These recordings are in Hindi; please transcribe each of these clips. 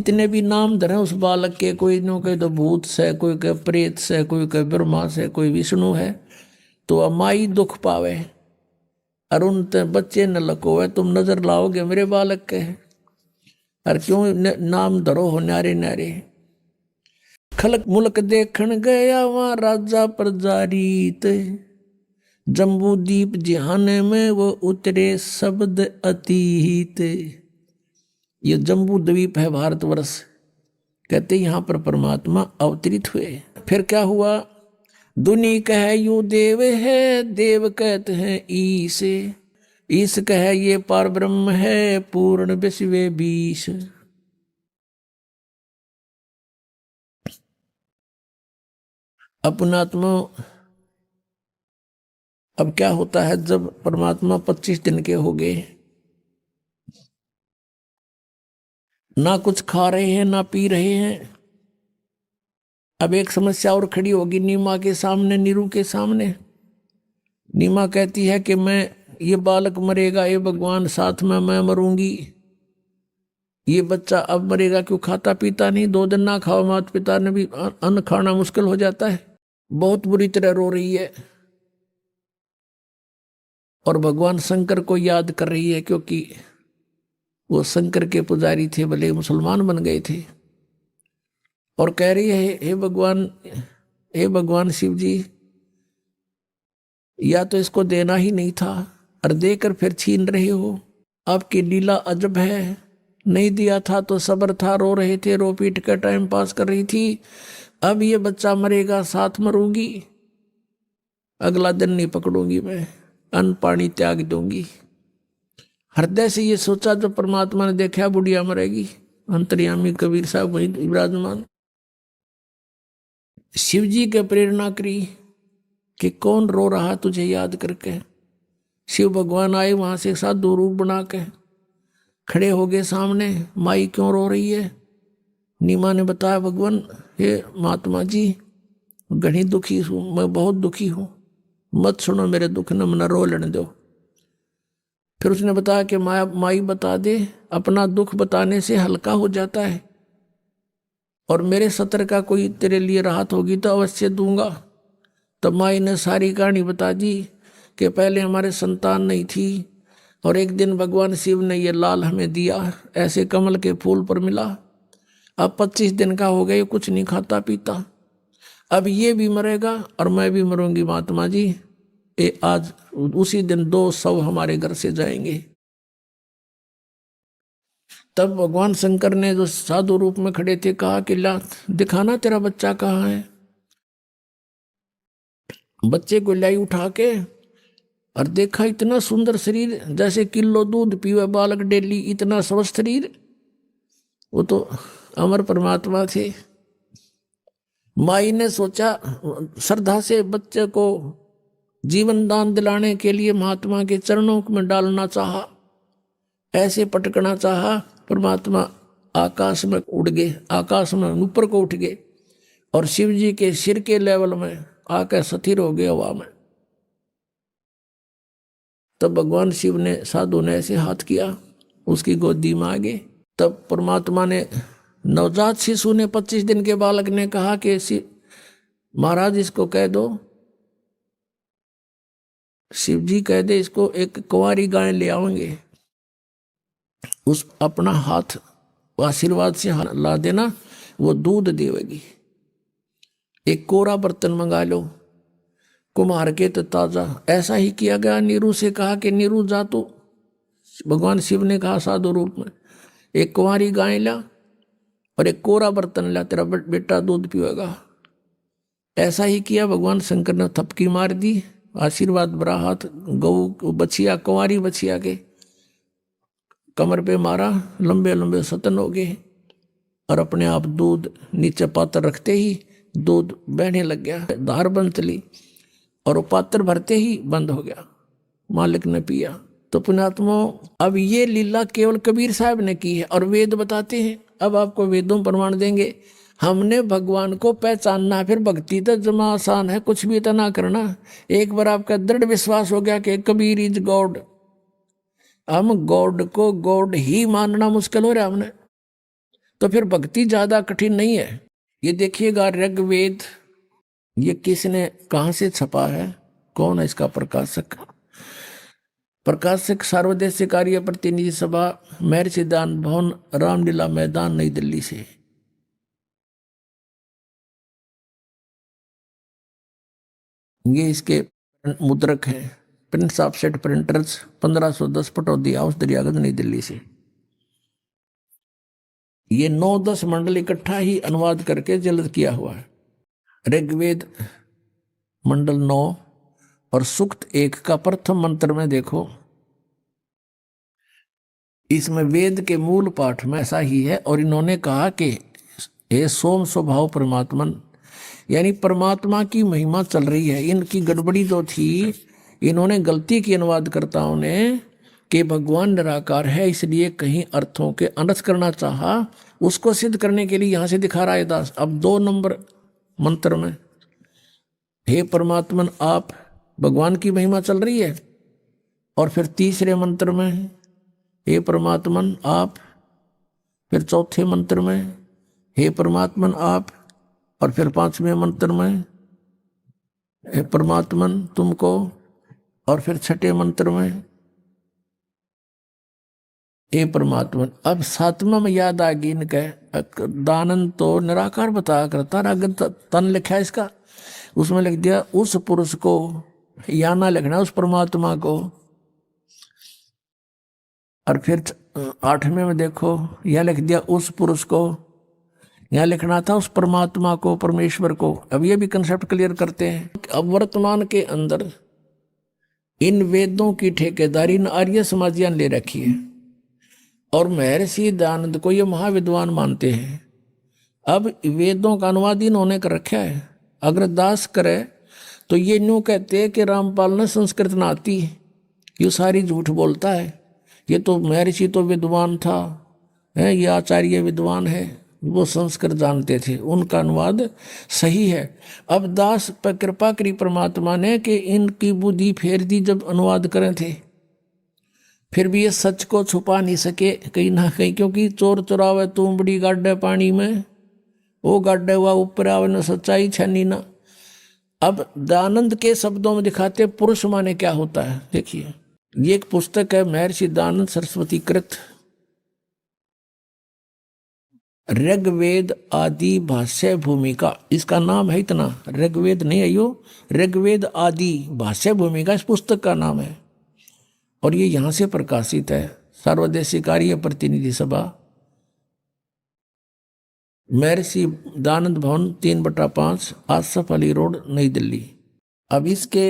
जितने भी नाम धरे उस बालक के, कोई नो कहे तो भूत से, कोई कहे प्रेत से, कोई कहे ब्रह्मा से, कोई विष्णु है, तो अमाई दुख पावे। अरुण ते बच्चे न लकोवे, तुम नजर लाओगे मेरे बालक के, और क्यों नाम धरो हो न्यारे न्यारे। खलक मुल्क देखण गया वहां राजा प्रजा रीत, जम्बू दीप जिहाने में वो उतरे शब्द अतीत। ये जम्बू द्वीप है भारतवर्ष, कहते यहाँ पर परमात्मा अवतरित हुए। फिर क्या हुआ, दुनी कह यू देव है, देव कहते हैं ईश, ईश कह ये पार ब्रह्म है, पूर्ण विश्व बीश। अपनात्मा अब क्या होता है, जब परमात्मा 25 दिन के हो गए, ना कुछ खा रहे हैं ना पी रहे हैं। अब एक समस्या और खड़ी होगी नीमा के सामने, नीरू के सामने। नीमा कहती है कि मैं, ये बालक मरेगा, ये भगवान साथ में मैं मरूंगी, ये बच्चा अब मरेगा, क्यों खाता पीता नहीं, 2 दिन ना खाओ, माता पिता ने भी अन्न खाना मुश्किल हो जाता है। बहुत बुरी तरह रो रही है और भगवान शंकर को याद कर रही है, क्योंकि वो शंकर के पुजारी थे, भले मुसलमान बन गए थे। और कह रही है, हे भगवान शिव जी, या तो इसको देना ही नहीं था और देकर फिर छीन रहे हो, आपकी लीला अजब है। नहीं दिया था तो सब्र था, रो रहे थे, रो पीट कर टाइम पास कर रही थी, अब ये बच्चा मरेगा, साथ मरूंगी, अगला दिन नहीं पकड़ूंगी मैं, अन्न पानी त्याग दूंगी। हृदय से ये सोचा, जो परमात्मा ने देखा बुढ़िया मरेगी, अंतर्यामी कबीर साहब वहीं विराजमान। शिव जी के प्रेरणा करी कि कौन रो रहा तुझे याद करके। शिव भगवान आए वहां से साधु रूप बना के खड़े हो गए सामने। माई क्यों रो रही है? नीमा ने बताया, भगवान हे महात्मा जी, घनी दुखी हूं, मैं बहुत दुखी हूं, मत सुनो मेरे दुख न, मना रो लेने दो। फिर उसने बताया कि माई बता दे, अपना दुख बताने से हल्का हो जाता है, और मेरे सत्र का कोई तेरे लिए राहत होगी तो अवश्य दूंगा। तब माई ने सारी कहानी बता दी कि पहले हमारे संतान नहीं थी, और एक दिन भगवान शिव ने ये लाल हमें दिया, ऐसे कमल के फूल पर मिला। अब 25 दिन का हो गया, कुछ नहीं खाता पीता, अब ये भी मरेगा और मैं भी मरूंगी महात्मा जी। आज उसी दिन 2 शव हमारे घर से जाएंगे। तब भगवान शंकर ने, जो साधु रूप में खड़े थे, कहा कि ला दिखाना तेरा बच्चा कहाँ है। बच्चे को लाई उठा के और देखा, इतना सुंदर शरीर, जैसे किलो दूध पीवे बालक डेली, इतना स्वस्थ शरीर। वो तो अमर परमात्मा थे। माई ने सोचा, श्रद्धा से बच्चे को जीवन दान दिलाने के लिए महात्मा के चरणों में डालना चाहा, ऐसे पटकना चाहा। परमात्मा आकाश में उड़ गए, आकाश में ऊपर को उठ गए और शिव जी के सिर के लेवल में आकर स्थिर हो गए हवा में। तब भगवान शिव ने, साधु ने ऐसे हाथ किया, उसकी गोदी में आ गए। तब परमात्मा ने, नवजात शिशु ने, 25 दिन के बालक ने कहा कि महाराज इसको कह दो, शिव जी कह दे इसको, एक कुंवारी गाय ले आएंगे, उस अपना हाथ आशीर्वाद से ला देना, वो दूध देवेगी। एक कोरा बर्तन मंगा लो, कुम्हार के तो ताजा। ऐसा ही किया गया। नीरू से कहा कि नीरू जा, तो भगवान शिव ने कहा साधु रूप में, एक कुंवारी गाय ला और एक कोरा बर्तन ला, तेरा बेटा दूध पिएगा। ऐसा ही किया। भगवान शंकर ने थपकी मार दी, आशीर्वाद भरा हाथ गौ बछिया, कुंवारी बछिया के कमर पे मारा, लंबे लंबे सतन हो गए और अपने आप दूध नीचे पात्र रखते ही दूध बहने लग गया, धार बंद चली और वो पात्र भरते ही बंद हो गया। मालिक ने पिया। तो पुण्यात्मा, अब ये लीला केवल कबीर साहब ने की है और वेद बताते हैं। अब आपको वेदों प्रमाण देंगे। हमने भगवान को पहचानना, फिर भक्ति तो जमा आसान है, कुछ भी इतना करना। एक बार आपका दृढ़ विश्वास हो गया कि कबीर इज गॉड, हम गॉड को गॉड ही मानना मुश्किल हो रहा है हमने। तो फिर भक्ति ज्यादा कठिन नहीं है। ये देखिएगा ऋग्वेद, ये किसने कहां से छपा है, कौन है इसका प्रकाशक? प्रकाशक सर्वदेशीय कार्य प्रतिनिधि सभा, महर्षि दान भवन, रामलीला मैदान, नई दिल्ली से। ये इसके मुद्रक हैं, Prince offset printers, 1510 Pataudi house, Daryaganj, नई दिल्ली से। ये 9-10 मंडल इकट्ठा ही अनुवाद करके जल्द किया हुआ है। ऋग्वेद मंडल 9 और सूक्त 1 का प्रथम मंत्र में देखो, इसमें वेद के मूल पाठ में ऐसा ही है। और इन्होंने कहा कि हे सोम स्वभाव परमात्मन, यानी परमात्मा की महिमा चल रही है। इनकी गड़बड़ी जो थी, इन्होंने गलती की अनुवादकर्ताओं ने कि भगवान निराकार है, इसलिए कहीं अर्थों के अनर्थ करना चाहा। उसको सिद्ध करने के लिए यहां से दिखा रहा है दास। अब 2 नंबर मंत्र में हे परमात्मन आप, भगवान की महिमा चल रही है। और फिर तीसरे मंत्र में हे परमात्मन आप, फिर चौथे मंत्र में हे परमात्मन आप, और फिर 5वें मंत्र में हे परमात्मन तुमको, और फिर 6ठे मंत्र में हे परमात्मन। अब 7वां में याद आ गई इनके, दानन तो निराकार बताया करता, अगर तन लिखा है इसका, उसमें लिख दिया उस पुरुष को, या ना लिखना उस परमात्मा को। और फिर 8वें में देखो, यह लिख दिया उस पुरुष को, यहाँ लिखना था उस परमात्मा को, परमेश्वर को। अब ये भी कंसेप्ट क्लियर करते हैं। अब वर्तमान के अंदर इन वेदों की ठेकेदारी इन आर्य समाजियां ले रखी है और महर्षि दयानंद को ये महाविद्वान मानते हैं। अब वेदों का अनुवाद इन्होंने कर रखा है। अगर दास करे तो ये न्यू कहते हैं कि रामपाल ने संस्कृत ना आती, ये सारी झूठ बोलता है। ये तो महर्षि तो विद्वान था, है ये आचार्य विद्वान है, वो संस्कृत जानते थे, उनका अनुवाद सही है। अब दास पर कृपा करी परमात्मा ने कि इनकी बुद्धि फेर दी जब अनुवाद करें थे, फिर भी ये सच को छुपा नहीं सके कहीं ना कहीं, क्योंकि चोर चुरावे तुम बड़ी गाड्डे पानी में, वो गाड्डे हुआ ऊपर आवे न सच्चाई छनी ना। अब दयानंद के शब्दों में दिखाते पुरुष माने क्या होता है। देखिए ये एक पुस्तक है महर्षि दयानंद सरस्वती कृत ऋग्वेद आदि भाष्य भूमिका, इसका नाम है इतना, ऋग्वेद नहीं है यो, ऋग्वेद आदि भाष्य भूमिका इस पुस्तक का नाम है। और ये यहाँ से प्रकाशित है, सर्वदेशीय कार्य प्रतिनिधि सभा, महर्षि दयानंद भवन 3/5 आसफ अली रोड, नई दिल्ली। अब इसके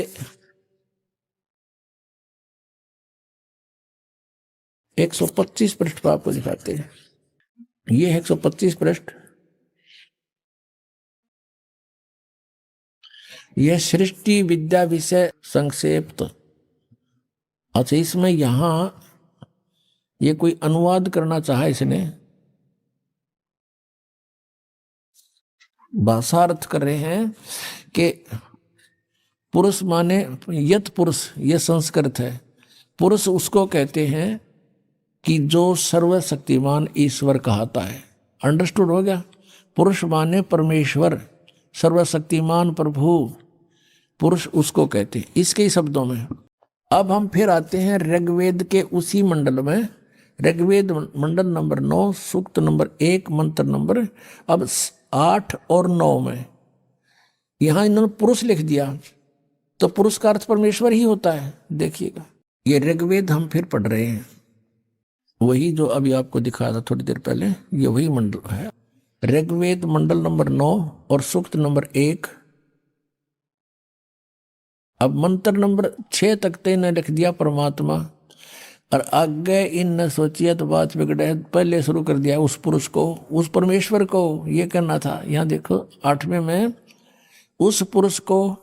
125 पृष्ठ पर आपको दिखाते हैं। ये 125 पृष्ठ, यह सृष्टि विद्या विषय संक्षेप। अच्छा इसमें यहां ये कोई अनुवाद करना चाहा इसने, भाषार्थ कर रहे हैं कि पुरुष माने यत पुरुष, ये संस्कृत है। पुरुष उसको कहते हैं कि जो सर्वशक्तिमान ईश्वर कहता है। अंडरस्टूड हो गया? पुरुष माने परमेश्वर, सर्वशक्तिमान प्रभु, पुरुष उसको कहते हैं इसके ही शब्दों में। अब हम फिर आते हैं ऋग्वेद के उसी मंडल में, ऋग्वेद मंडल नंबर 9 सूक्त नंबर 1 मंत्र नंबर अब 8 और 9 में यहां इन्होंने पुरुष लिख दिया, तो पुरुष का अर्थ परमेश्वर ही होता है। देखिएगा ये ऋग्वेद हम फिर पढ़ रहे हैं, वही जो अभी आपको दिखाया था थोड़ी देर पहले, ये वही मंडल है। ऋग्वेद मंडल नंबर 9 और सूक्त नंबर 1। अब मंत्र नंबर 6 तक तो इन्हें लिख दिया परमात्मा, और आगे इन सोचिए तो बात बिगड़े, पहले शुरू कर दिया उस पुरुष को, उस परमेश्वर को ये कहना था। यहाँ देखो 8वें में उस पुरुष को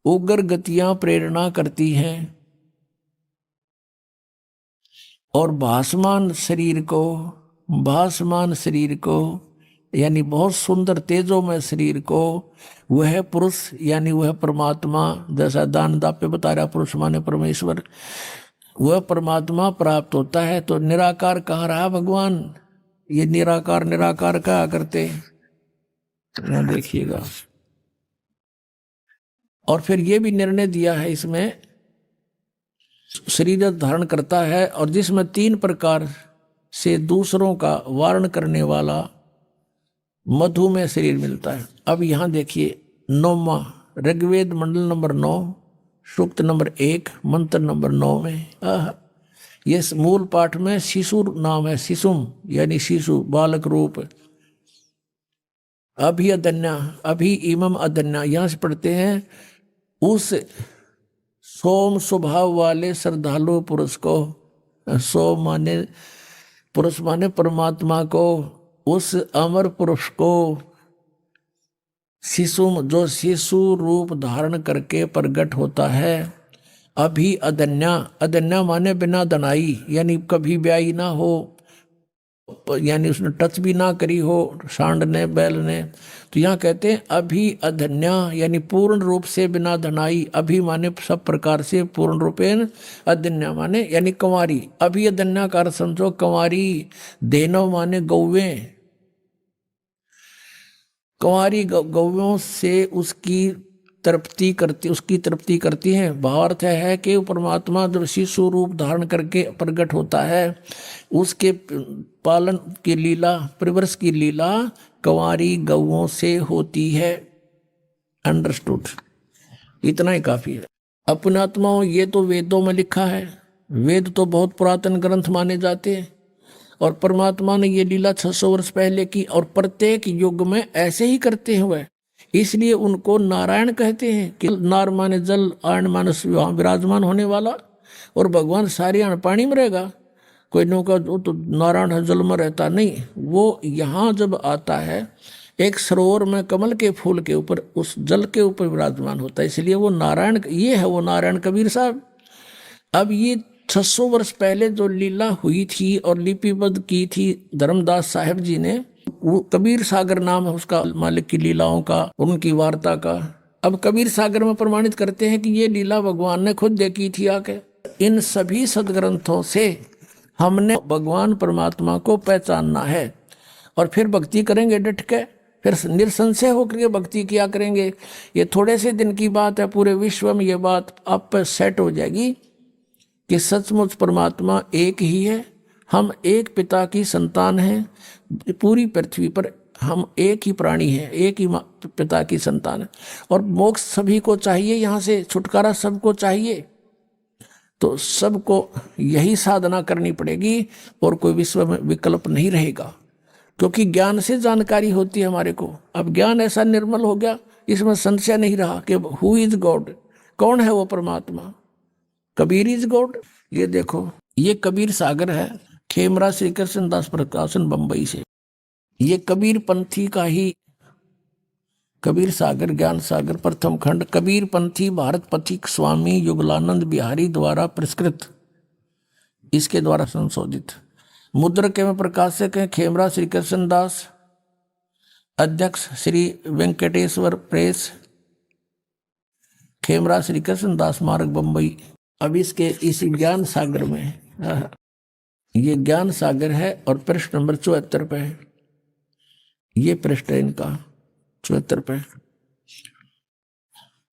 उग्र गतियां प्रेरणा करती हैं और भासमान शरीर को यानी बहुत सुंदर तेजोमय शरीर को वह पुरुष यानी वह परमात्मा, जैसा दानदा पे बता रहा पुरुष माने परमेश्वर, वह परमात्मा प्राप्त होता है। तो निराकार कहाँ रहा भगवान, ये निराकार निराकार कहा करते, यहाँ देखिएगा। और फिर ये भी निर्णय दिया है इसमें, शरीर धारण करता है और जिसमें 3 प्रकार से दूसरों का वारण करने वाला मधु में शरीर मिलता है। अब यहां देखिए 9वां ऋग्वेद मंडल नंबर 9 सूक्त नंबर 1 मंत्र नंबर 9 में ये मूल पाठ में शिशु नाम है, शिशुम यानी शिशु बालक रूप। अभी अदन्या, अभी इमम अदन्या, यहां से पढ़ते हैं उस सोम स्वभाव वाले श्रद्धालु पुरुष को, सोम माने पुरुष माने परमात्मा को, उस अमर पुरुष को, शिशु जो शिशु रूप धारण करके प्रकट होता है। अभी अदन्या, अदन्या माने बिना दनाई, यानी कभी ब्याई ना हो, यानी उसने टच भी ना करी हो सांड ने बैल ने, तो यहाँ कहते हैं अभी अधन्या, यानी पूर्ण रूप से बिना धनाई। अभी माने सब प्रकार से पूर्ण रूपेण, अधन्या माने यानी कंवारी। अभी अधन्या का अर्थ समझो कंवारी। देनव माने गौवे, कंवारी गौवों से उसकी तृप्ति करती हैं। भावार्थ है कि परमात्मा जब शिशु रूप धारण करके प्रकट होता है, उसके पालन की लीला, परिवर्ष की लीला कंवारी गौओं से होती है। अंडरस्टूड, इतना ही काफी है। अपनात्माओं, ये तो वेदों में लिखा है, वेद तो बहुत पुरातन ग्रंथ माने जाते हैं, और परमात्मा ने ये लीला 600 वर्ष पहले की, और प्रत्येक युग में ऐसे ही करते हुए, इसलिए उनको नारायण कहते हैं कि नार माने जल, आयन मानस वहां विराजमान होने वाला, और भगवान सारी आण पानी में रहेगा। कोई नौका तो नारायण है जल में रहता नहीं, वो यहाँ जब आता है एक सरोवर में कमल के फूल के ऊपर, उस जल के ऊपर विराजमान होता है, इसलिए वो नारायण, ये है वो नारायण कबीर साहब। अब ये 600 वर्ष पहले जो लीला हुई थी और लिपिबद्ध की थी धर्मदास साहब जी ने, वो कबीर सागर नाम है उसका, मालिक की लीलाओं का, उनकी वार्ता का। अब कबीर सागर में प्रमाणित करते हैं कि ये लीला भगवान ने खुद देखी थी आके। इन सभी सदग्रंथों से हमने भगवान परमात्मा को पहचानना है, और फिर भक्ति करेंगे डट के, फिर निरसंशय होकर के भक्ति किया करेंगे। ये थोड़े से दिन की बात है, पूरे विश्व में ये बात आप पे सेट हो जाएगी कि सचमुच परमात्मा एक ही है, हम एक पिता की संतान हैं, पूरी पृथ्वी पर हम एक ही प्राणी हैं, एक ही पिता की संतान है, और मोक्ष सभी को चाहिए, यहाँ से छुटकारा सबको चाहिए। तो सबको यही साधना करनी पड़ेगी, और कोई विश्व में विकल्प नहीं रहेगा, क्योंकि ज्ञान से जानकारी होती है हमारे को। अब ज्ञान ऐसा निर्मल हो गया, इसमें संशय नहीं रहा कि हु इज गॉड, कौन है वो परमात्मा। Kabir is God. ये देखो, ये कबीर सागर है, खेमरा श्री कृष्ण दास प्रकाशन बंबई से। ये कबीर पंथी का ही कबीर सागर ज्ञान सागर प्रथम खंड, कबीर पंथी भारत पथिक स्वामी युगलानंद बिहारी द्वारा पुरस्कृत, इसके द्वारा संशोधित। मुद्रक में प्रकाशक हैं खेमरा श्री कृष्ण दास, अध्यक्ष श्री वेंकटेश्वर प्रेस, खेमरा श्री कृष्ण दास मार्ग बंबई। अब इसके इसी ज्ञान सागर में, ये ज्ञान सागर है और पृष्ठ नंबर 74 पे है, ये पृष्ठ है इनका 74 पे।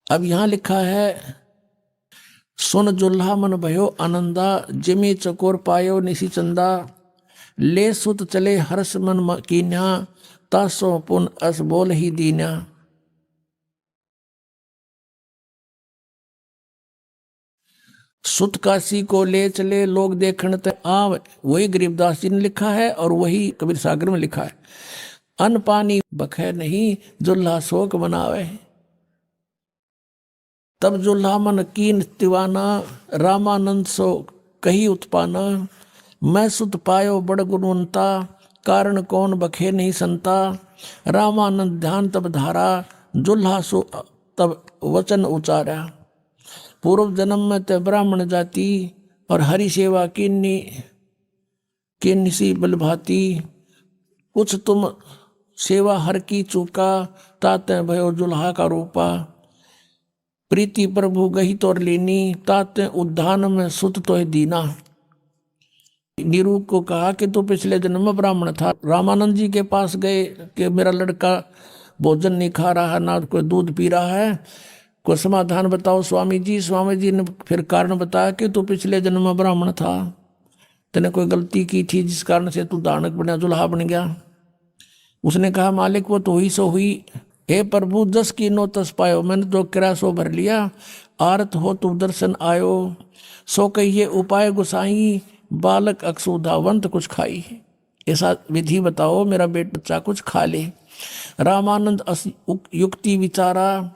अब यहां लिखा है, सुन जुल्हा मन भयो आनंदा, जिमी चकोर पायो निशी चंदा, ले सुत चले हर्ष मन कीन्या, तासो पुन अस बोल ही दीन्या। सुत काशी को ले चले लोग देखण ते आव, वही गरीबदास जी ने लिखा है और वही कबीर सागर में लिखा है। अन्न पानी बखे नहीं, जुल्हा शोक मनावे, तब जुल्हा मन कीन तिवाना, रामानंद सो कही उत्पाना, मैं सुत पायो बड़ गुणवंता, कारण कौन बखे नहीं संता, रामानंद ध्यान तब धारा, जुल्हा सो तब वचन उचारा। पूर्व जन्म में ते ब्राह्मण जाति, और हरि सेवा किन्नी सी बलभाती, कुछ तुम सेवा हर की चूका, ताते भयो जुल्हा का रूपा, प्रीति प्रभु गही तोर लीनी, ताते उद्धान में सुत तो दीना। नीरू को कहा कि तू पिछले जन्म में ब्राह्मण था। रामानंद जी के पास गए कि मेरा लड़का भोजन नहीं खा रहा है, ना कोई दूध पी रहा है, कोई समाधान बताओ स्वामी जी। स्वामी जी ने फिर कारण बताया कि तू पिछले जन्म में ब्राह्मण था, तूने कोई गलती की थी जिस कारण से तू दानक बना, जुल्हा बन गया। उसने कहा मालिक वो तो हुई सो हुई, हे प्रभु जस की नो तस पायो, मैंने तो किरा सो भर लिया, आरत हो तू दर्शन आयो, सो कहिए उपाय गुसाई, बालक अक्षुधावंत कुछ खाई। ऐसा विधि बताओ मेरा बच्चा कुछ खा ले। रामानंद युक्ति विचारा,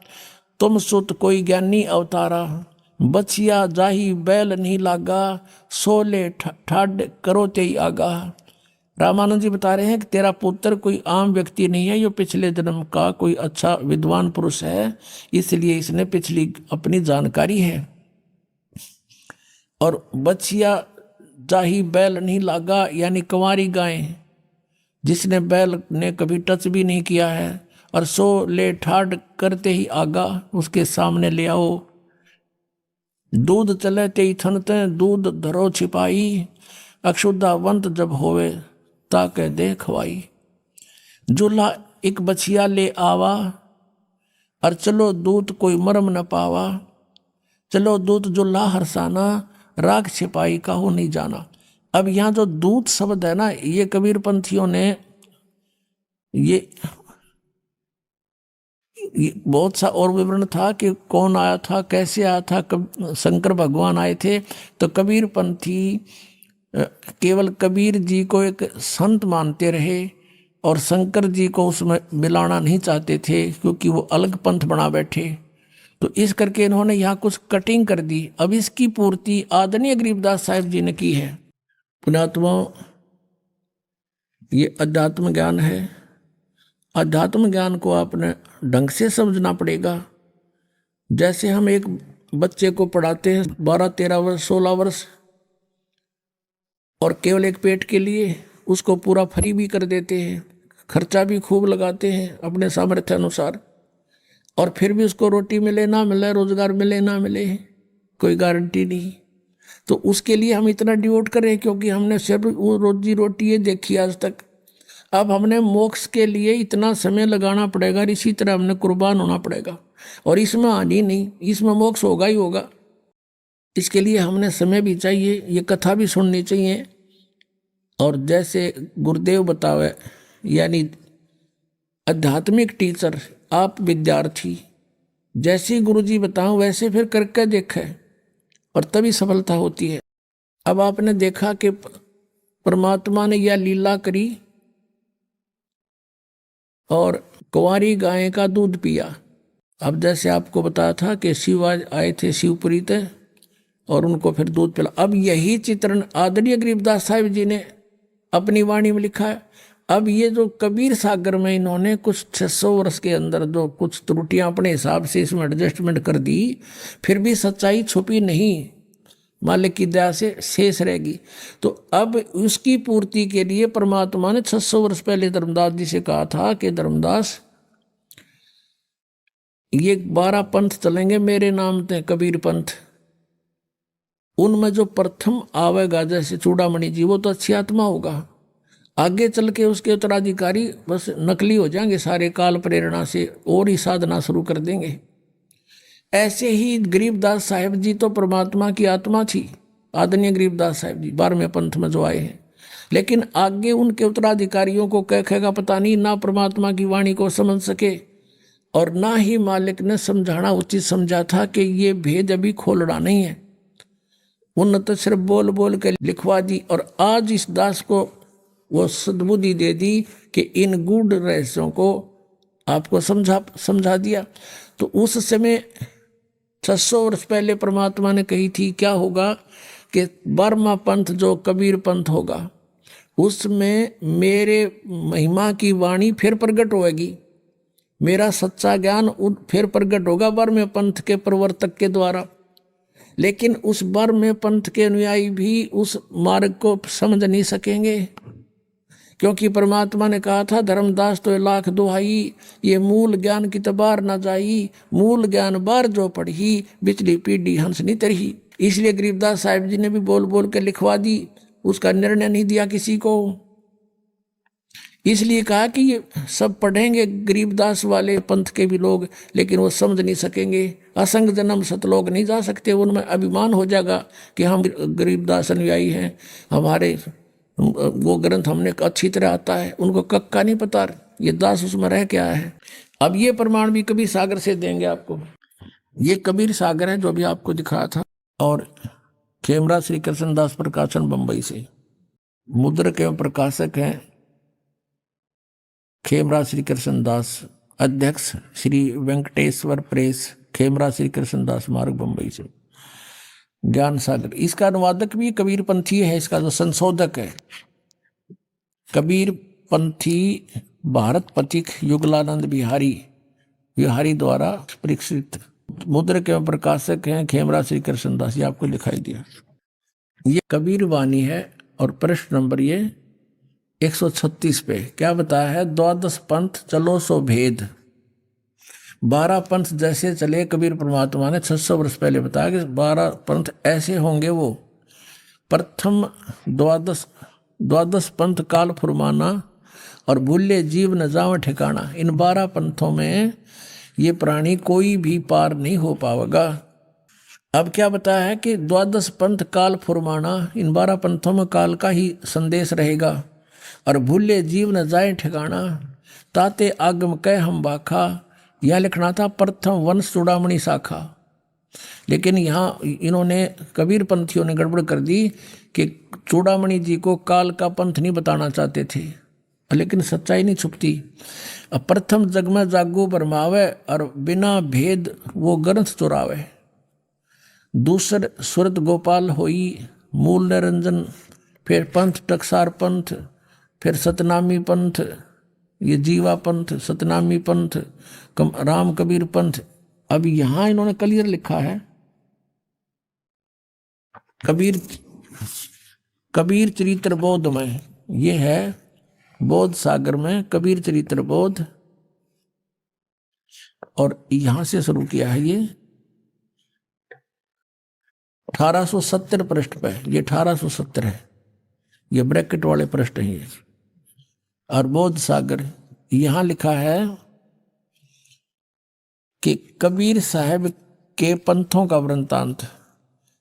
तुम सुत कोई ज्ञानी अवतारा, बचिया जाही बैल नहीं लागा, सोले ठाड करो ते आगा। रामानंद जी बता रहे हैं कि तेरा पुत्र कोई आम व्यक्ति नहीं है, ये पिछले जन्म का कोई अच्छा विद्वान पुरुष है, इसलिए इसने पिछली अपनी जानकारी है। और बचिया जाही बैल नहीं लागा, यानी कंवारी गाय जिसने बैल ने कभी टच भी नहीं किया है, और सो ले ठाड करते ही आगा, उसके सामने ले आओ। दूध चले ते थनते, दूध धरो छिपाई, अक्षुधावंत जब होवे ताके दे खवाई। जुल्हा एक बछिया ले आवा, और चलो दूत कोई मरम न पावा, चलो दूत जुल्हा हरसाना, राग छिपाई का हो नहीं जाना। अब यहाँ जो दूत शब्द है ना, ये कबीर पंथियों ने ये बहुत सा और विवरण था कि कौन आया था, कैसे आया था। शंकर भगवान आए थे, तो कबीर पंथी केवल कबीर जी को एक संत मानते रहे और शंकर जी को उसमें मिलाना नहीं चाहते थे, क्योंकि वो अलग पंथ बना बैठे। तो इस करके इन्होंने यहाँ कुछ कटिंग कर दी। अब इसकी पूर्ति आदरणीय गरीबदास साहिब जी ने की है। पुण्यात्मा, ये अध्यात्म ज्ञान है। अध्यात्म ज्ञान को आपने ढंग से समझना पड़ेगा। जैसे हम एक बच्चे को पढ़ाते हैं 12, 13 वर्ष, 16 वर्ष, और केवल एक पेट के लिए उसको पूरा फ्री भी कर देते हैं, खर्चा भी खूब लगाते हैं अपने सामर्थ्य अनुसार, और फिर भी उसको रोटी मिले ना मिले, रोजगार मिले ना मिले, कोई गारंटी नहीं। तो उसके लिए हम इतना डिवोट करें, क्योंकि हमने सिर्फ वो रोजी रोटी ये देखी आज तक। अब हमने मोक्ष के लिए इतना समय लगाना पड़ेगा, इसी तरह हमने कुर्बान होना पड़ेगा, और इसमें हानि नहीं, इसमें मोक्ष होगा ही होगा। इसके लिए हमने समय भी चाहिए, ये कथा भी सुननी चाहिए। और जैसे गुरुदेव बतावे, यानी आध्यात्मिक टीचर, आप विद्यार्थी, जैसे गुरुजी बताओ वैसे फिर करके देखे, और तभी सफलता होती है। अब आपने देखा कि परमात्मा ने यह लीला करी और कुंवारी गाय का दूध पिया। अब जैसे आपको बताया था कि शिव आए थे शिवपुरी ते, और उनको फिर दूध पिला। अब यही चित्रण आदरणीय गरीबदास साहिब जी ने अपनी वाणी में लिखा है। अब ये जो कबीर सागर में इन्होंने कुछ 600 वर्ष के अंदर जो कुछ त्रुटियां अपने हिसाब से इसमें एडजस्टमेंट कर दी, फिर भी सच्चाई छुपी नहीं, मालिक की दया से शेष रहेगी। तो अब उसकी पूर्ति के लिए परमात्मा ने 600 वर्ष पहले धर्मदास जी से कहा था कि धर्मदास, ये 12 पंथ चलेंगे मेरे नाम ते, कबीर पंथ। उनमें जो प्रथम आवेगा जैसे चूड़ामणि जी, वो तो अच्छी आत्मा होगा। आगे चल के उसके उत्तराधिकारी बस नकली हो जाएंगे सारे, काल प्रेरणा से और ही साधना शुरू कर देंगे। ऐसे ही गरीबदास साहिब जी तो परमात्मा की आत्मा थी, आदरणीय गरीबदास साहिब जी 12वें पंथ में जो आए हैं। लेकिन आगे उनके उत्तराधिकारियों को कहेगा पता नहीं, ना परमात्मा की वाणी को समझ सके, और ना ही मालिक ने समझाना उचित समझा था कि ये भेद अभी खोलना नहीं है। उन तो सिर्फ बोल बोल के लिखवा दी, और आज इस दास को वो सद्बुद्धि दे दी कि इन गूढ़ रहस्यों को आपको समझा दिया। तो उस समय 600 वर्ष पहले परमात्मा ने कही थी क्या होगा कि 12वां पंथ जो कबीर पंथ होगा, उसमें मेरे महिमा की वाणी फिर प्रकट होएगी, मेरा सच्चा ज्ञान फिर प्रकट होगा 12वें पंथ के प्रवर्तक के द्वारा। लेकिन उस 12वें पंथ के अनुयायी भी उस मार्ग को समझ नहीं सकेंगे, क्योंकि परमात्मा ने कहा था धर्मदास तो लाख दुहाई, ये मूल ज्ञान की तबार न जाई, मूल ज्ञान बार जो पढ़ी, बिचली पीढ़ी हंस नहीं तरही। इसलिए गरीबदास साहिब जी ने भी बोल बोल के लिखवा दी, उसका निर्णय नहीं दिया किसी को। इसलिए कहा कि ये सब पढ़ेंगे गरीबदास वाले पंथ के भी लोग, लेकिन वो समझ नहीं सकेंगे। असंग जन्म सतलोक नहीं जा सकते, उनमें अभिमान हो जाएगा कि हम गरीबदास अनुयायी हैं, हमारे वो ग्रंथ हमने अच्छी तरह आता है। उनको कक्का नहीं पता ये दास उसमें रह क्या है। अब ये प्रमाण भी कबीर सागर से देंगे आपको। ये कबीर सागर है जो अभी आपको दिखाया था, और खेमरा श्री कृष्ण दास प्रकाशन बंबई से। मुद्रक एवं प्रकाशक हैं खेमरा श्री कृष्ण दास, अध्यक्ष श्री वेंकटेश्वर प्रेस, खेमरा श्री कृष्ण दास मार्ग बंबई से। ज्ञान सागर, इसका अनुवादक भी कबीर पंथी है, इसका जो संशोधक है कबीर पंथी भारत पथिक युगलानंद बिहारी द्वारा परीक्षित। मुद्रक एवं प्रकाशक हैं खेमरा श्री कृष्ण दास, ये आपको दिखाई दिया। ये कबीर वाणी है, और प्रश्न नंबर ये 136 पे क्या बताया है? 12 पंथ चलो सो भेद। 12 पंथ जैसे चले कबीर परमात्मा ने 600 वर्ष पहले बताया कि 12 पंथ ऐसे होंगे। वो प्रथम 12 पंथ काल फुरमाना और भूले जीव न जाव ठिकाना। इन 12 पंथों में ये प्राणी कोई भी पार नहीं हो पाएगा। अब क्या बताया है कि 12 पंथ काल फुरमाना, इन 12 पंथों में काल का ही संदेश रहेगा। और भूले जीव न जाए ठिकाना, ताते आगम कह हम बाखा। यह लिखना था प्रथम वंश चूड़ामणि शाखा, लेकिन यहाँ इन्होंने कबीर पंथियों ने गड़बड़ कर दी कि चूड़ामणि जी को काल का पंथ नहीं बताना चाहते थे, लेकिन सच्चाई नहीं छुपती। प्रथम जग में जागो बरमावे और बिना भेद वो ग्रंथ चुरावे। दूसर सुरत गोपाल होई मूल निरंजन, फिर पंथ टकसार पंथ, फिर सतनामी पंथ, ये जीवा पंथ, सतनामी पंथ, राम कबीर पंथ। अब यहाँ इन्होंने क्लियर लिखा है कबीर चरित्र बोध में, ये है बोध सागर में कबीर चरित्र बोध, और यहाँ से शुरू किया है ये 1870 पृष्ठ पे। ये 1870 है, ये ब्रैकेट वाले पृष्ठ हैं ये। और बोध सागर यहाँ लिखा है कि कबीर साहब के पंथों का वृंतांत,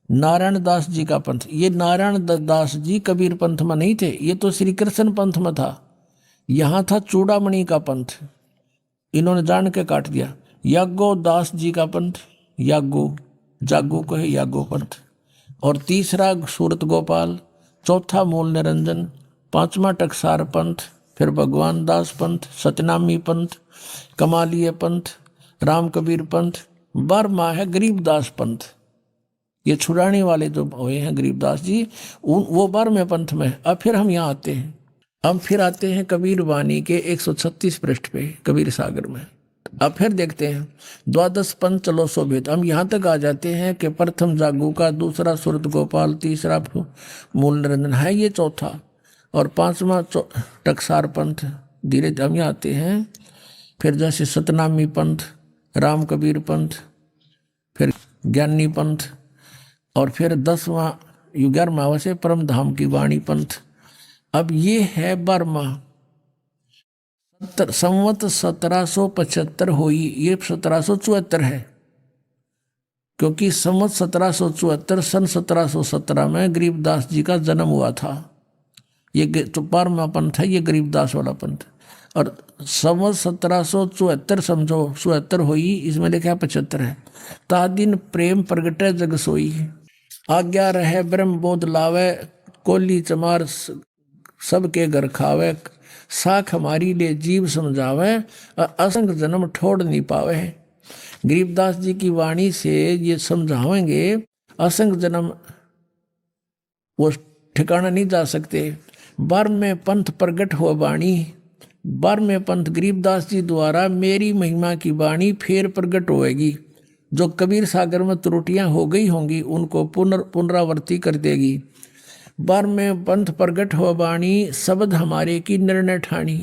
नारायण दास जी का पंथ। ये नारायण दास जी कबीर पंथ में नहीं थे, ये तो श्री कृष्ण पंथ में था। यहाँ था चूड़ामणि का पंथ, इन्होंने जान के काट दिया। यागो दास जी का पंथ, जागो को है यागो पंथ। और तीसरा सूरत गोपाल, चौथा मूल निरंजन, पांचवा टकसार पंथ, फिर भगवान दास पंथ, सतनामी पंथ, कमालिय पंथ, राम कबीर पंथ, 12वां है गरीबदास पंथ। ये छुड़ाने वाले जो हुए हैं गरीबदास जी, वो 12वें पंथ में। अब फिर हम यहाँ आते हैं, अब फिर आते हैं कबीर वाणी के 136 पृष्ठ पे कबीर सागर में। अब फिर देखते हैं 12 पंथ चलो सो भेद। हम यहाँ तक आ जाते हैं कि प्रथम जागू का, दूसरा सुरत गोपाल, तीसरा मूल निरंजन है, ये चौथा, और 5वां टकसार पंथ। धीरे हम यहाँ आते हैं फिर जैसे सतनामी पंथ, राम कबीर पंथ, फिर ज्ञानी पंथ, और फिर 10वां 11वां वैसे परम धाम की वाणी पंथ। अब ये है 12वां संवत 1775 हुई, ये 1774 है, क्योंकि संवत 1774 सन 1717 में गरीबदास जी का जन्म हुआ था। ये 12वां पंथ है, ये गरीबदास वाला पंथ। और संवत 1774 समझो 74 हुई, इसमें लिखा है 75 है। ता दिन प्रेम प्रगटे जग सोई, आज्ञा रहे ब्रह्म बोध लावे, कोली चमार सबके घर खावे, साख हमारी ले जीव समझावे, असंग जन्म ठोड़ नहीं पावे। गरीबदास जी की वाणी से ये समझावेंगे असंग जन्म वो ठिकाना नहीं जा सकते। 12वें पंथ प्रगट हो वाणी, 12वें पंथ गरीबदास जी द्वारा मेरी महिमा की वाणी फिर प्रगट होएगी। जो कबीर सागर में त्रुटियां हो गई होंगी उनको पुनरावर्ती कर देगी। 12वें पंथ प्रगट हो वाणी, शब्द हमारे की निर्णय ठानी।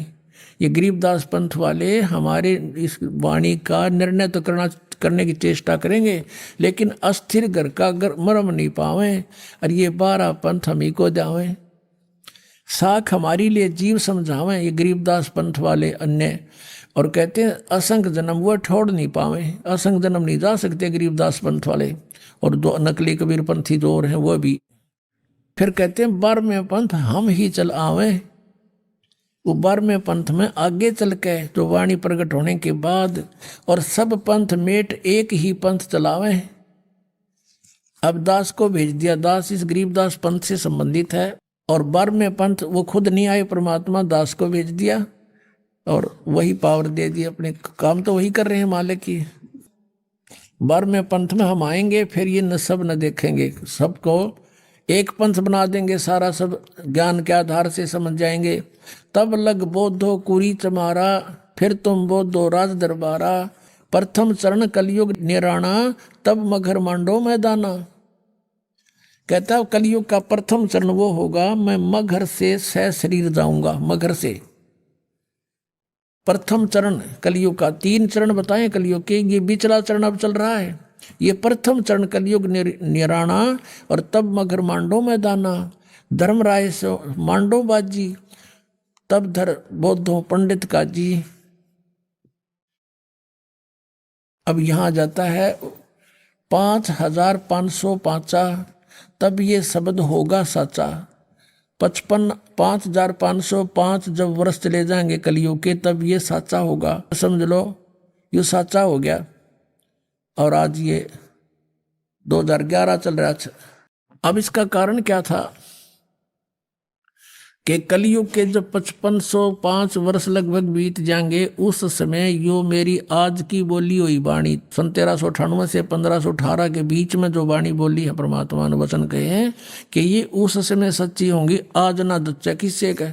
ये गरीबदास पंथ वाले हमारे इस वाणी का निर्णय तो करने की चेष्टा करेंगे, लेकिन अस्थिर घर का मरम नहीं पावें। और ये 12 पंथ हम ही को जावें। साख हमारी लिए जीव समझावें, ये गरीबदास पंथ वाले अन्य। और कहते हैं असंग जन्म वो छोड़ नहीं पावे, असंग जन्म नहीं जा सकते गरीबदास पंथ वाले। और दो नकली कबीर पंथी जो और हैं वो भी। फिर कहते हैं बारहवें पंथ हम ही चल आवे। वो 12वें पंथ में आगे चल के जो वाणी प्रकट होने के बाद और सब पंथ मेट एक ही पंथ चलावे। अब दास को भेज दिया, दास इस गरीबदास पंथ से संबंधित है। और 12वें पंथ वो खुद नहीं आए, परमात्मा दास को भेज दिया और वही पावर दे दी, अपने काम तो वही कर रहे हैं मालिक की। 12वें पंथ में हम आएंगे, फिर ये न सब न देखेंगे, सबको एक पंथ बना देंगे, सारा सब ज्ञान के आधार से समझ जाएंगे। तब लग बोधो कुरी चमारा, फिर तुम बोधो राज दरबारा। प्रथम चरण कलयुग निराणा, तब मगर मांडो मैदाना। कहता है कलयुग का प्रथम चरण वो होगा, मैं मगर से सह शरीर जाऊंगा। मगर से प्रथम चरण कलयुग का, 3 चरण बताए कलयुग के, ये बिचला चरण अब चल रहा है। ये प्रथम चरण कलयुग निराणा, और तब मगर मांडो मैदाना। धर्म राय से मांडो बाजी, तब धर बौद्धों पंडित का जी। अब यहां जाता है 5505, तब ये शब्द होगा साचा। 5505 जब वर्ष चले जाएंगे कलयुग के, तब ये साचा होगा। समझ लो ये साचा हो गया। और आज ये 2011 चल रहा था। अब इसका कारण क्या था कि कलयुग के जब 5505 वर्ष लगभग बीत जाएंगे, उस समय यो मेरी आज की बोली हुई वाणी 1398 से 1518 के बीच में जो वाणी बोली है परमात्मा ने वचन कहे हैं कि ये उस समय सच्ची होंगी। आज ना दच्चा किससे कहे,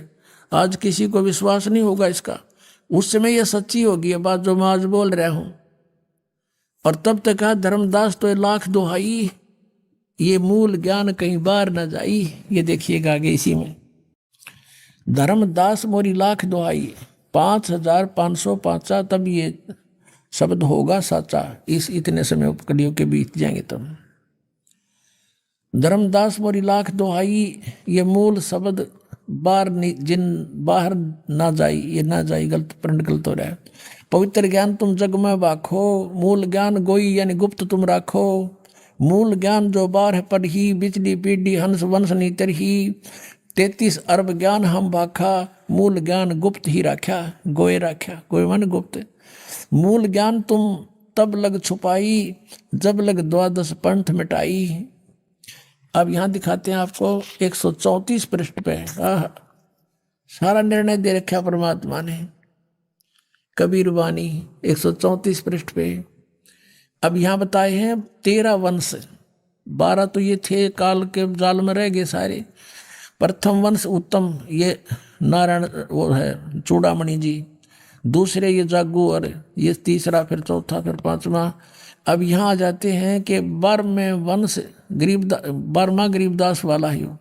आज किसी को विश्वास नहीं होगा इसका। उस समय ये सच्ची होगी ये बात जो मैं आज बोल रहा हूं। और तब तक कहा धर्मदास तो लाख दोहाई, ये मूल ज्ञान कहीं बार न जाई। ये देखिएगा आगे इसी में, धर्मदास मोरी लाख दोहाई, 5505 तब ये शब्द होगा साचा। इस इतने समय कलयुग के बीत जाएंगे तब। धर्मदास मोरी लाख दोहाई, ये मूल शब्द जिन बाहर ना जाई, ये ना जाई, गलत प्रिंट गलत हो रहा है। पवित्र ज्ञान तुम जग में बाखो, मूल ज्ञान गोई यानी गुप्त तुम राखो। मूल ज्ञान जो बार पढ़ी, बिजली पीढ़ी हंस वंश नीतर ही। 33 अरब ज्ञान हम बाखा, मूल ज्ञान गुप्त ही राख्या। गोए राख्या, गोए मन गुप्त। मूल ज्ञान तुम तब लग छुपाई, जब लग 12 पंथ मिटाई। अब यहां दिखाते हैं आपको 134 पृष्ठ पे सारा निर्णय दे रखा परमात्मा ने, कबीर वाणी 134 पृष्ठ पे। अब यहां बताए हैं 13 वंश, 12 तो ये थे काल के जाल में रह गए सारे। प्रथम वंश उत्तम, ये नारायण वो है चूड़ामणि जी। दूसरे ये जागू, और ये तीसरा, फिर चौथा, फिर 5वां। अब यहाँ आ जाते हैं कि 12वें वंश 12वां गरीबदास वाला ही हो।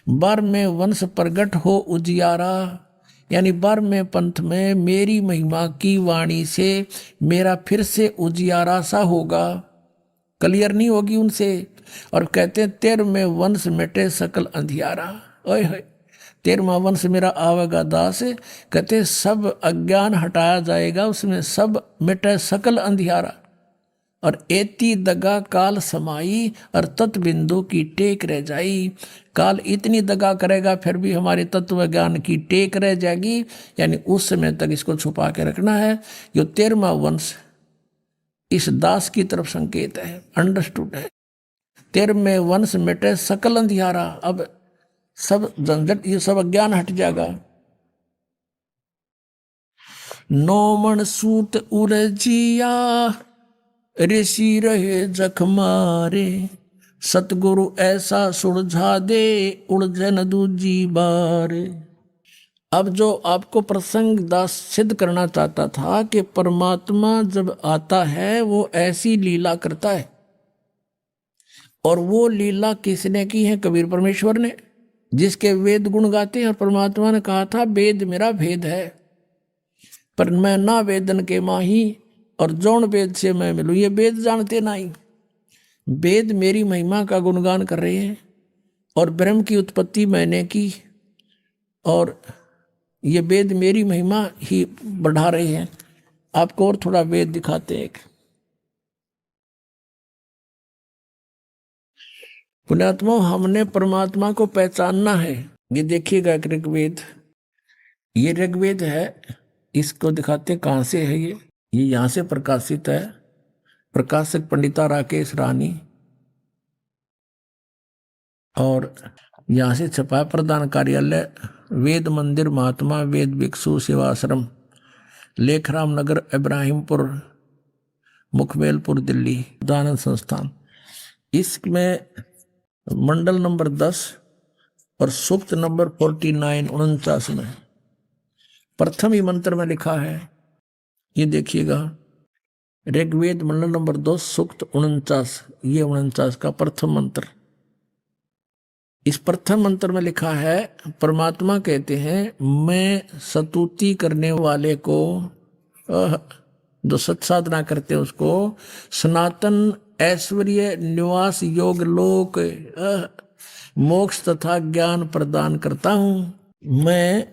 12वें वंश प्रगट हो उजियारा, यानी 12वें पंथ में मेरी महिमा की वाणी से मेरा फिर से उजियारा सा होगा, क्लियर नहीं होगी उनसे। और कहते हैं 13वें वंश मिटे सकल अंधियारा। ओए होए, 13वां वंश मेरा आवेगा दास, कहते सब अज्ञान हटाया जाएगा, उसमें सब मिटे सकल अंधियारा। और एती दगा काल समाई, और तत्बिंदु की टेक रह जाई। काल इतनी दगा करेगा फिर भी हमारे तत्व ज्ञान की टेक रह जाएगी, यानी उस समय तक इसको छुपा के रखना है। जो 13वां वंश इस दास की तरफ संकेत है, अंडरस्टूड है। 13वें वंश मिटे सकल अंधियारा, अब सब झंझट, ये सब अज्ञान हट जाएगा। नौमन सूत उरजिया, ऋषि रहे जखमारे। सतगुरु ऐसा सुलझा दे, उलझन दूजी बार। अब जो आपको प्रसंग दास सिद्ध करना चाहता था कि परमात्मा जब आता है वो ऐसी लीला करता है, और वो लीला किसने की है? कबीर परमेश्वर ने, जिसके वेद गुण गाते हैं। और परमात्मा ने कहा था वेद मेरा भेद है, पर मैं ना वेदन के माही, और जौन वेद से मैं मिलूं। ये वेद जानते नहीं, वेद मेरी महिमा का गुणगान कर रहे हैं। और ब्रह्म की उत्पत्ति मैंने की, और ये वेद मेरी महिमा ही बढ़ा रहे हैं। आपको और थोड़ा वेद दिखाते हैं। पुण्यात्मा, हमने परमात्मा को पहचानना है। ये देखिएगा ऋग्वेद, ये ऋग्वेद है, इसको दिखाते कहाँ से है। ये यहाँ से प्रकाशित है, प्रकाशक पंडिता राकेश रानी, और यहाँ से छपा प्रधान कार्यालय वेद मंदिर महात्मा वेद भिक्षु सेवाश्रम, लेखराम नगर, इब्राहिमपुर, मुखमेलपुर, दिल्ली, दानंद संस्थान। इसमें मंडल नंबर 10 और सूक्त नंबर 49 में प्रथम ही मंत्र में लिखा है। ये देखिएगा, ऋग्वेद मंडल नंबर 2 सूक्त 49, ये 49 का प्रथम मंत्र। इस प्रथम मंत्र में लिखा है, परमात्मा कहते हैं मैं स्तुति करने वाले को, जो सत साधना करते हैं उसको सनातन ऐश्वर्य निवास योग लोक मोक्ष तथा ज्ञान प्रदान करता हूं। मैं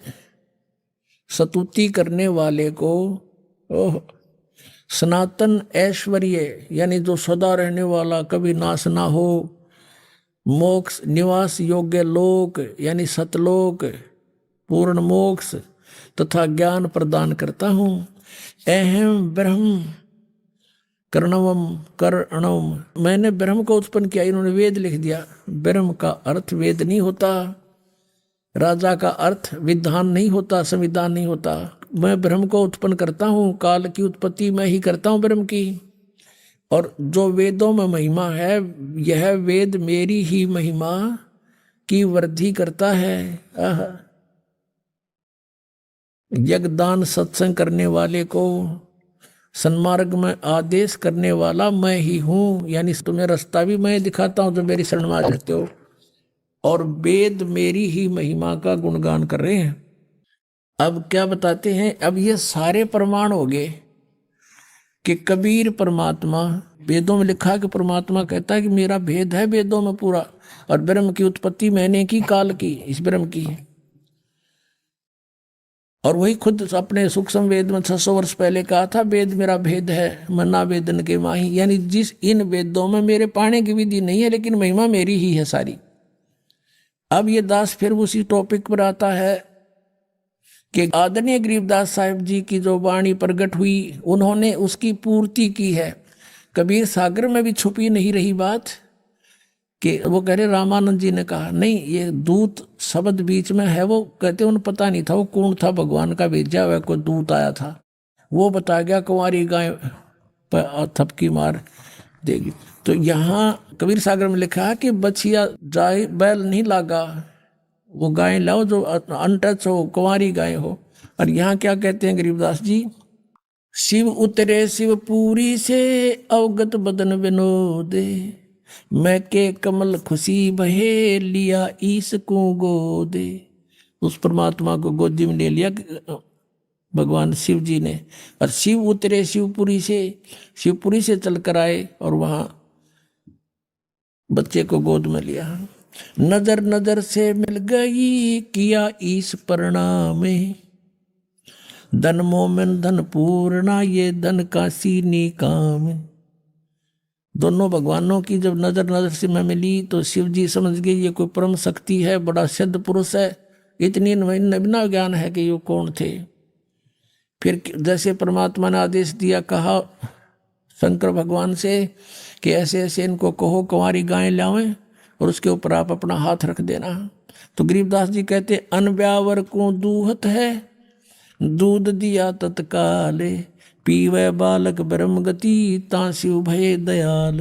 स्तुति करने वाले को सनातन ऐश्वर्य यानी जो सदा रहने वाला, कभी नाश ना हो, मोक्ष निवास योग्य लोक यानी सतलोक, पूर्ण मोक्ष तथा ज्ञान प्रदान करता हूं। अहम ब्रह्म कर्णवम, मैंने ब्रह्म को उत्पन्न किया। इन्होंने वेद लिख दिया। ब्रह्म का अर्थ वेद नहीं होता, राजा का अर्थ विधान नहीं होता, संविधान नहीं होता। मैं ब्रह्म को उत्पन्न करता हूँ, काल की उत्पत्ति मैं ही करता हूँ ब्रह्म की। और जो वेदों में महिमा है, यह वेद मेरी ही महिमा की वृद्धि करता है। यज्ञदान सत्संग करने वाले को सन्मार्ग में आदेश करने वाला मैं ही हूँ, यानी तुम्हें रास्ता भी मैं दिखाता हूँ जो मेरी शरण में आ जाते हो। और वेद मेरी ही महिमा का गुणगान कर रहे हैं। अब क्या बताते हैं, अब ये सारे प्रमाण हो गए कि कबीर परमात्मा, वेदों में लिखा कि परमात्मा कहता है कि मेरा भेद है वेदों में पूरा, और ब्रह्म की उत्पत्ति मैंने की, काल की, इस ब्रह्म की। और वही खुद अपने सूक्ष्म वेद में 600 वर्ष पहले कहा था, वेद मेरा भेद है मना वेदन के माही, यानी जिस इन वेदों में मेरे पाने की विधि नहीं है, लेकिन महिमा मेरी ही है सारी। अब ये दास फिर उसी टॉपिक पर आता है कि आदरणीय गरीबदास साहिब जी की जो वाणी प्रकट हुई, उन्होंने उसकी पूर्ति की है। कबीर सागर में भी छुपी नहीं रही बात कि वो कह रहे, रामानंद जी ने कहा नहीं, ये दूत शब्द बीच में है। वो कहते उन्हें पता नहीं था वो कौन था, भगवान का भेजा हुआ कोई दूत आया था, वो बता गया कुंवारी गाय थपकी मार देगी। तो यहाँ कबीर सागर में लिखा है कि बछिया जाए बैल नहीं लागा, वो गाय लाओ जो अनटच हो, कुंवारी गाय हो। और यहाँ क्या कहते हैं गरीबदास जी, शिव उतरे शिवपुरी से अवगत बदन विनोदे, मैं के कमल खुशी बहे लिया ईस को गोदे। उस परमात्मा को गोदी में ले लिया भगवान शिव जी ने। और शिव उतरे शिवपुरी से चल कर आए और वहां बच्चे को गोद में लिया। नजर नजर से मिल गई किया ईस प्रणाम, धन मोमिन धन पूर्णा ये धन का सीनी काम। दोनों भगवानों की जब नजर नजर से मैं मिली तो शिव जी समझ गए ये कोई परम शक्ति है, बड़ा सिद्ध पुरुष है। इतनी नवीना ज्ञान है कि ये कौन थे। फिर जैसे परमात्मा ने आदेश दिया, कहा शंकर भगवान से कि ऐसे ऐसे इनको कहो कुंवारी गाय लावें और उसके ऊपर आप अपना हाथ रख देना। तो गरीबदास जी कहते, अनब्यावर को दूहत है दूध दिया तत्काल, पीवे बालक ब्रह्म गति तां शिव भय दयाल।